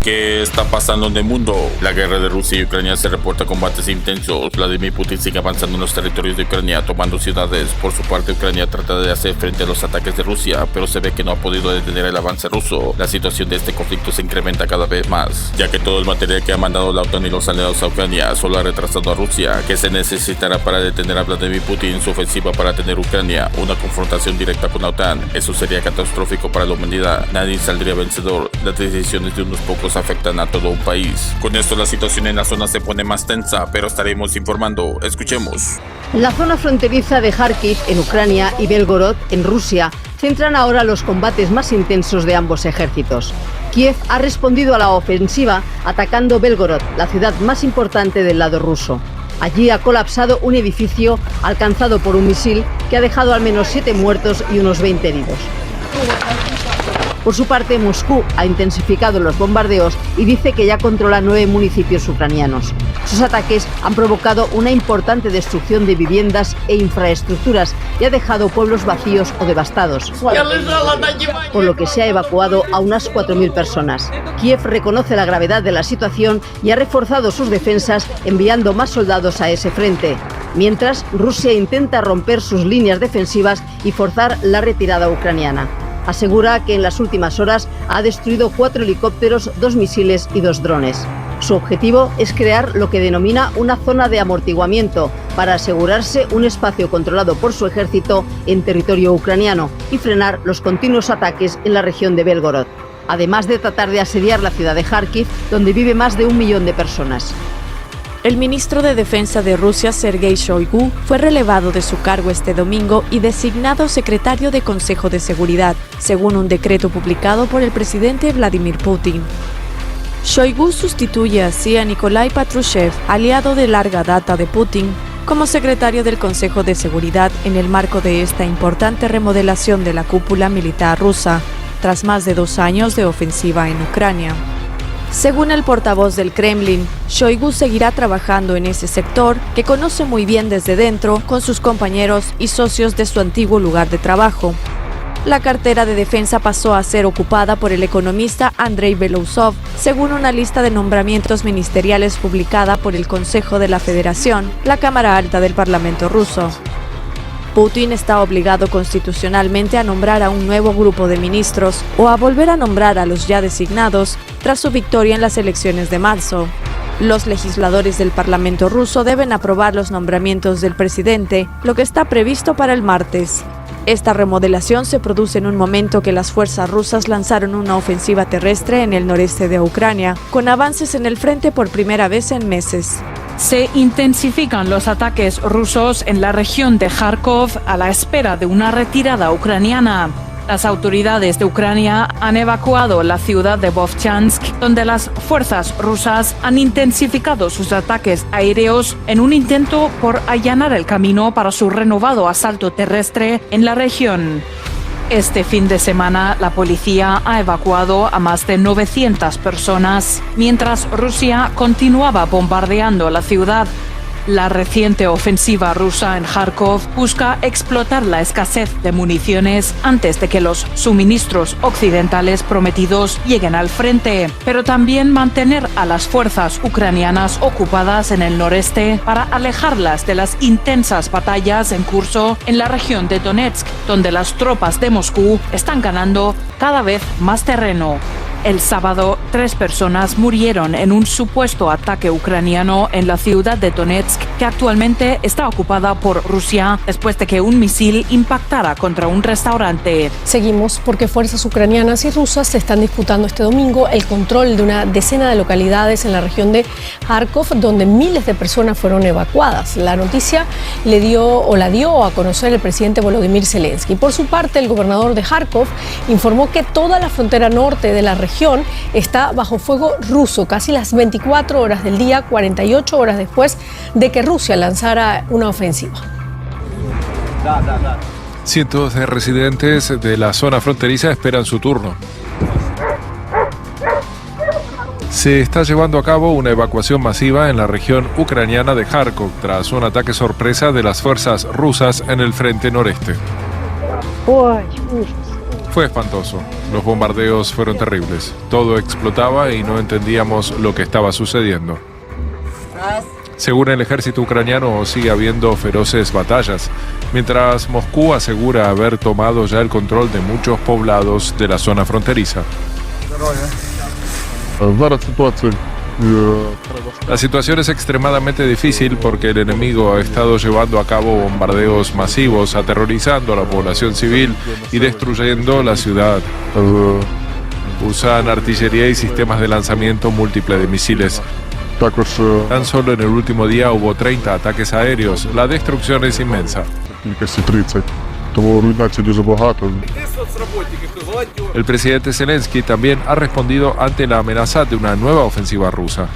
¿Qué está pasando en el mundo? La guerra de Rusia y Ucrania se reporta combates intensos. Vladimir Putin sigue avanzando en los territorios de Ucrania, tomando ciudades. Por su parte, Ucrania trata de hacer frente a los ataques de Rusia, pero se ve que no ha podido detener el avance ruso. La situación de este conflicto se incrementa cada vez más, ya que todo el material que ha mandado la OTAN y los aliados a Ucrania solo ha retrasado a Rusia, que se necesitará para detener a Vladimir Putin en su ofensiva para tener Ucrania una confrontación directa con la OTAN. Eso sería catastrófico para la humanidad. Nadie saldría vencedor. Las decisiones de unos pocos afectan a todo un país. Con esto la situación en la zona se pone más tensa, pero estaremos informando. Escuchemos. La zona fronteriza de Kharkiv en Ucrania y Belgorod en Rusia centran ahora los combates más intensos de ambos ejércitos. Kiev ha respondido a la ofensiva atacando Belgorod, la ciudad más importante del lado ruso. Allí ha colapsado un edificio alcanzado por un misil que ha dejado al menos 7 muertos y unos 20 heridos. Por su parte, Moscú ha intensificado los bombardeos y dice que ya controla 9 municipios ucranianos. Sus ataques han provocado una importante destrucción de viviendas e infraestructuras y ha dejado pueblos vacíos o devastados, por lo que se ha evacuado a unas 4.000 personas. Kiev reconoce la gravedad de la situación y ha reforzado sus defensas enviando más soldados a ese frente, mientras Rusia intenta romper sus líneas defensivas y forzar la retirada ucraniana. Asegura que en las últimas horas ha destruido 4 helicópteros, 2 misiles y 2 drones. Su objetivo es crear lo que denomina una zona de amortiguamiento para asegurarse un espacio controlado por su ejército en territorio ucraniano y frenar los continuos ataques en la región de Belgorod, además de tratar de asediar la ciudad de Kharkiv, donde vive más de 1 millón de personas. El ministro de Defensa de Rusia, Sergei Shoigu, fue relevado de su cargo este domingo y designado secretario de Consejo de Seguridad, según un decreto publicado por el presidente Vladimir Putin. Shoigu sustituye así a Nikolai Patrushev, aliado de larga data de Putin, como secretario del Consejo de Seguridad en el marco de esta importante remodelación de la cúpula militar rusa, tras más de 2 años de ofensiva en Ucrania. Según el portavoz del Kremlin, Shoigu seguirá trabajando en ese sector que conoce muy bien desde dentro con sus compañeros y socios de su antiguo lugar de trabajo. La cartera de defensa pasó a ser ocupada por el economista Andrei Belousov, según una lista de nombramientos ministeriales publicada por el Consejo de la Federación, la Cámara Alta del Parlamento ruso. Putin está obligado constitucionalmente a nombrar a un nuevo grupo de ministros o a volver a nombrar a los ya designados tras su victoria en las elecciones de marzo. Los legisladores del Parlamento ruso deben aprobar los nombramientos del presidente, lo que está previsto para el martes. Esta remodelación se produce en un momento que las fuerzas rusas lanzaron una ofensiva terrestre en el noreste de Ucrania, con avances en el frente por primera vez en meses. Se intensifican los ataques rusos en la región de Kharkov a la espera de una retirada ucraniana. Las autoridades de Ucrania han evacuado la ciudad de Vovchansk, donde las fuerzas rusas han intensificado sus ataques aéreos en un intento por allanar el camino para su renovado asalto terrestre en la región. Este fin de semana, la policía ha evacuado a más de 900 personas, mientras Rusia continuaba bombardeando la ciudad. La reciente ofensiva rusa en Kharkov busca explotar la escasez de municiones antes de que los suministros occidentales prometidos lleguen al frente, pero también mantener a las fuerzas ucranianas ocupadas en el noreste para alejarlas de las intensas batallas en curso en la región de Donetsk, donde las tropas de Moscú están ganando cada vez más terreno. El sábado, 3 personas murieron en un supuesto ataque ucraniano en la ciudad de Donetsk, que actualmente está ocupada por Rusia después de que un misil impactara contra un restaurante. Seguimos porque fuerzas ucranianas y rusas se están disputando este domingo el control de una decena de localidades en la región de Kharkov, donde miles de personas fueron evacuadas. La noticia la dio a conocer el presidente Volodymyr Zelensky. Por su parte, el gobernador de Kharkov informó que toda la frontera norte de la región está bajo fuego ruso casi las 24 horas del día, 48 horas después de que Rusia lanzara una ofensiva. Cientos de residentes de la zona fronteriza esperan su turno. Se está llevando a cabo una evacuación masiva en la región ucraniana de Kharkov tras un ataque sorpresa de las fuerzas rusas en el frente noreste. Fue espantoso. Los bombardeos fueron terribles. Todo explotaba y no entendíamos lo que estaba sucediendo. Según el ejército ucraniano, sigue habiendo feroces batallas, mientras Moscú asegura haber tomado ya el control de muchos poblados de la zona fronteriza. La situación es extremadamente difícil porque el enemigo ha estado llevando a cabo bombardeos masivos, aterrorizando a la población civil y destruyendo la ciudad. Usan artillería y sistemas de lanzamiento múltiple de misiles. Tan solo en el último día hubo 30 ataques aéreos. La destrucción es inmensa. El presidente Zelensky también ha respondido ante la amenaza de una nueva ofensiva rusa,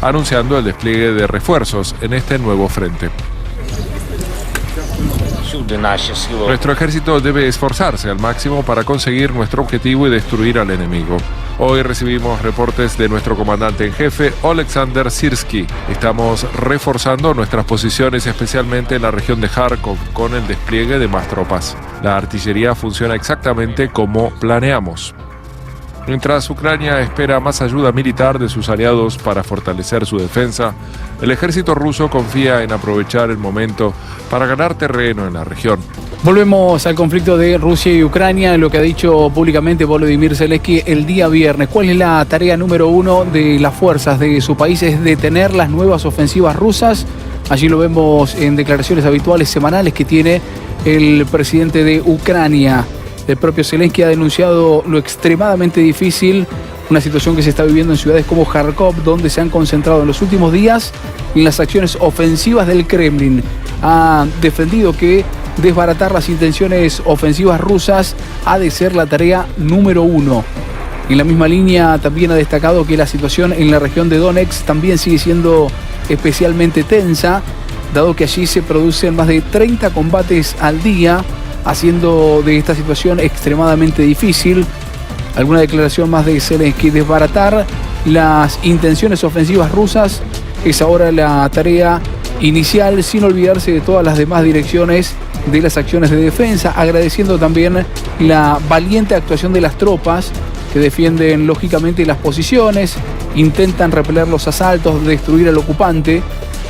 anunciando el despliegue de refuerzos en este nuevo frente. Nuestro ejército debe esforzarse al máximo para conseguir nuestro objetivo y destruir al enemigo. Hoy recibimos reportes de nuestro comandante en jefe, Oleksandr Syrskyi. Estamos reforzando nuestras posiciones, especialmente en la región de Kharkov, con el despliegue de más tropas. La artillería funciona exactamente como planeamos. Mientras Ucrania espera más ayuda militar de sus aliados para fortalecer su defensa, el ejército ruso confía en aprovechar el momento para ganar terreno en la región. Volvemos al conflicto de Rusia y Ucrania, lo que ha dicho públicamente Volodymyr Zelensky el día viernes. ¿Cuál es la tarea número uno de las fuerzas de su país? Es detener las nuevas ofensivas rusas. Allí lo vemos en declaraciones habituales semanales que tiene el presidente de Ucrania. El propio Zelensky ha denunciado lo extremadamente difícil, una situación que se está viviendo en ciudades como Kharkov, donde se han concentrado en los últimos días en las acciones ofensivas del Kremlin. Ha defendido que desbaratar las intenciones ofensivas rusas ha de ser la tarea número uno. En la misma línea también ha destacado que la situación en la región de Donetsk también sigue siendo especialmente tensa, dado que allí se producen más de 30 combates al día, haciendo de esta situación extremadamente difícil. Alguna declaración más de Zelensky: desbaratar las intenciones ofensivas rusas es ahora la tarea inicial, sin olvidarse de todas las demás direcciones de las acciones de defensa, agradeciendo también la valiente actuación de las tropas que defienden lógicamente las posiciones, intentan repeler los asaltos, destruir al ocupante.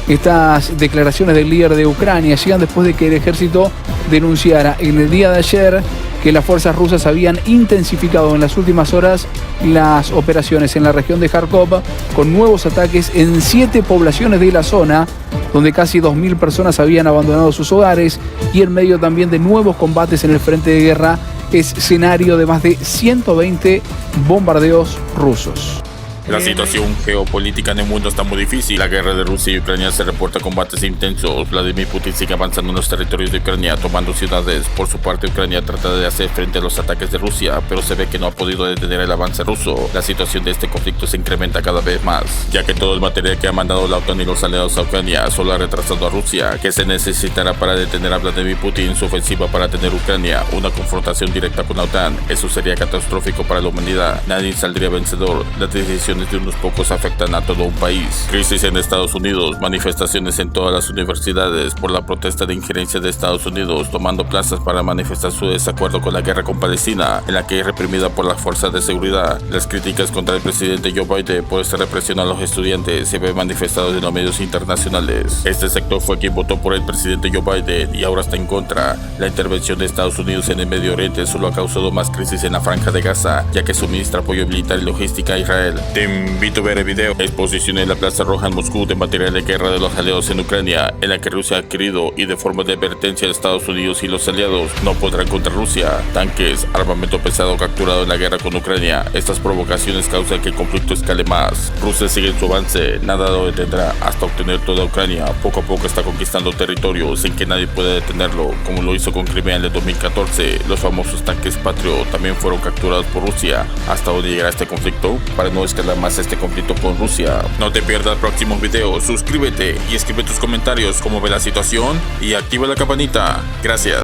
Estas declaraciones del líder de Ucrania llegan después de que el ejército denunciara en el día de ayer que las fuerzas rusas habían intensificado en las últimas horas las operaciones en la región de Kharkov, con nuevos ataques en 7 poblaciones de la zona, donde casi 2.000 personas habían abandonado sus hogares, y en medio también de nuevos combates en el frente de guerra, escenario de más de 120 bombardeos rusos. La situación geopolítica en el mundo está muy difícil. La guerra de Rusia y Ucrania se reporta combates intensos. Vladimir Putin sigue avanzando en los territorios de Ucrania, tomando ciudades. Por su parte, Ucrania trata de hacer frente a los ataques de Rusia, pero se ve que no ha podido detener el avance ruso. La situación de este conflicto se incrementa cada vez más, ya que todo el material que ha mandado la OTAN y los aliados a Ucrania solo ha retrasado a Rusia, que se necesitará para detener a Vladimir Putin su ofensiva para tener Ucrania una confrontación directa con la OTAN. Eso sería catastrófico para la humanidad. Nadie saldría vencedor. Las decisiones de unos pocos afectan a todo un país. Crisis en Estados Unidos, manifestaciones en todas las universidades por la protesta de injerencia de Estados Unidos, tomando plazas para manifestar su desacuerdo con la guerra con Palestina, en la que es reprimida por las fuerzas de seguridad. Las críticas contra el presidente Joe Biden por esta represión a los estudiantes se ven manifestados en los medios internacionales. Este sector fue quien votó por el presidente Joe Biden y ahora está en contra. La intervención de Estados Unidos en el Medio Oriente solo ha causado más crisis en la Franja de Gaza, ya que suministra apoyo militar y logística a Israel. Te invito a ver el video. Exposición en la Plaza Roja en Moscú de material de guerra de los aliados en Ucrania, en la que Rusia ha adquirido, y de forma de advertencia de Estados Unidos y los aliados no podrán contra Rusia. Tanques, armamento pesado capturado en la guerra con Ucrania. Estas provocaciones causan que el conflicto escale más. Rusia sigue en su avance, nada lo detendrá hasta obtener toda Ucrania. Poco a poco está conquistando territorios sin que nadie pueda detenerlo, como lo hizo con Crimea en el 2014. Los famosos tanques Patriot también fueron capturados por Rusia. ¿Hasta dónde llegará este conflicto? Para no escalar más este conflicto con Rusia, no te pierdas próximos videos, suscríbete y escribe tus comentarios cómo ve la situación y activa la campanita. Gracias.